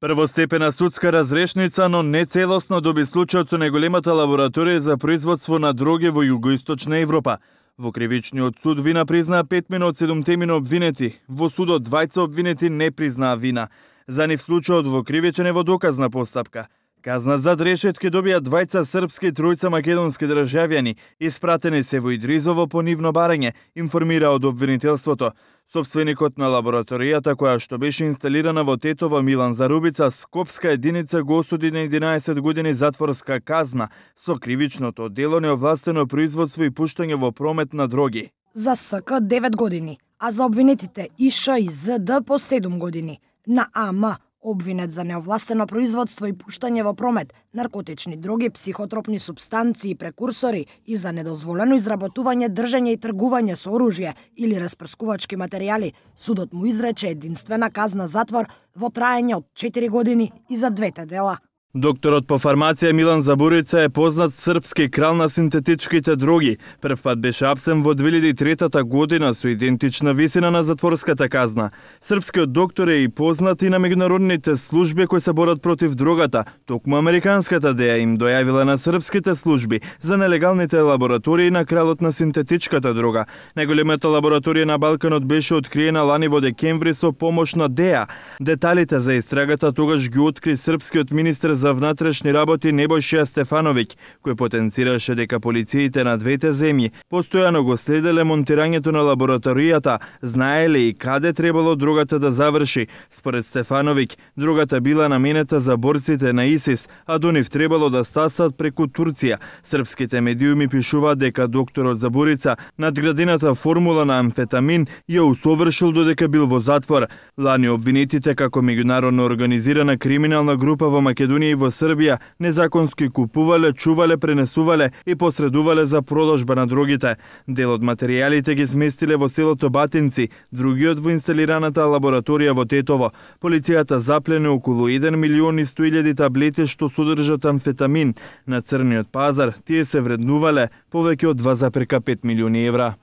Првостепена судска разрешница, но не целосно доби случајот со најголемата лабораторија за производство на дроги во југоисточна Европа. Во кривичниот суд вина признаа 5 од 7 обвинети. Во судот двајца обвинети не признаа вина. За нив случајот во кривичен е во доказна постапка. Казна зад решетки добија двајца српски и тројца македонски државјани, испратени се во Идризово по нивно барање, информира од обвинителството. Сопственикот на лабораторијата, која што беше инсталирана во Тетово, Милан Зарубица, скопска единица го осуди на 11 години затворска казна со кривичното дело неовластено производство и пуштање во промет на дроги. За СК 9 години, а за обвинетите ИШ и ЗД по 7 години. На АМ обвинет за неовластено производство и пуштање во промет наркотични дроги, психотропни супстанции и прекурсори и за недозволено изработување, држење и тргување со оружје или распрскувачки материјали, судот му изрече единствена казна затвор во траење од 4 години и за двете дела. Докторот по фармација Милан Забурица е познат српски крал на синтетичките дроги. Прв пат беше апсен во 2003 година со идентична висина на затворската казна. Српскиот доктор е и познат и на меѓународните служби кои се борат против дрогата. Токму американската ДЕА им дојавила на српските служби за нелегалните лаборатории на кралот на синтетичката дрога. Најголемата лабораторија на Балканот беше откриена лани во декември со помош на ДЕА. Деталите за истрагата тогаш ги откри српскиот министер за внатрешни работи Небојша Стефановиќ, кој потенцираше дека полициите на двете земји постојано го следеле монтирањето на лабораторијата, знаеле и каде требало дрогата да заврши. Според Стефановиќ, дрогата била наменета за борците на ИСИС, а до нив требало да стасат преку Турција. Српските медиуми пишуваат дека докторот Забурица надградената формула на амфетамин ја усовршил додека бил во затвор. Лани обвинетите како меѓународно организирана криминална група во Македонија и во Србија незаконски купувале, чувале, пренесувале и посредувале за продажба на дрогите. Дел од материјалите ги сместиле во селото Батинци, другиот во инсталираната лабораторија во Тетово. Полицијата заплене околу 1.100.000 таблети што содржат амфетамин. На црниот пазар тие се вреднувале повеќе од 2,5 милиони евра.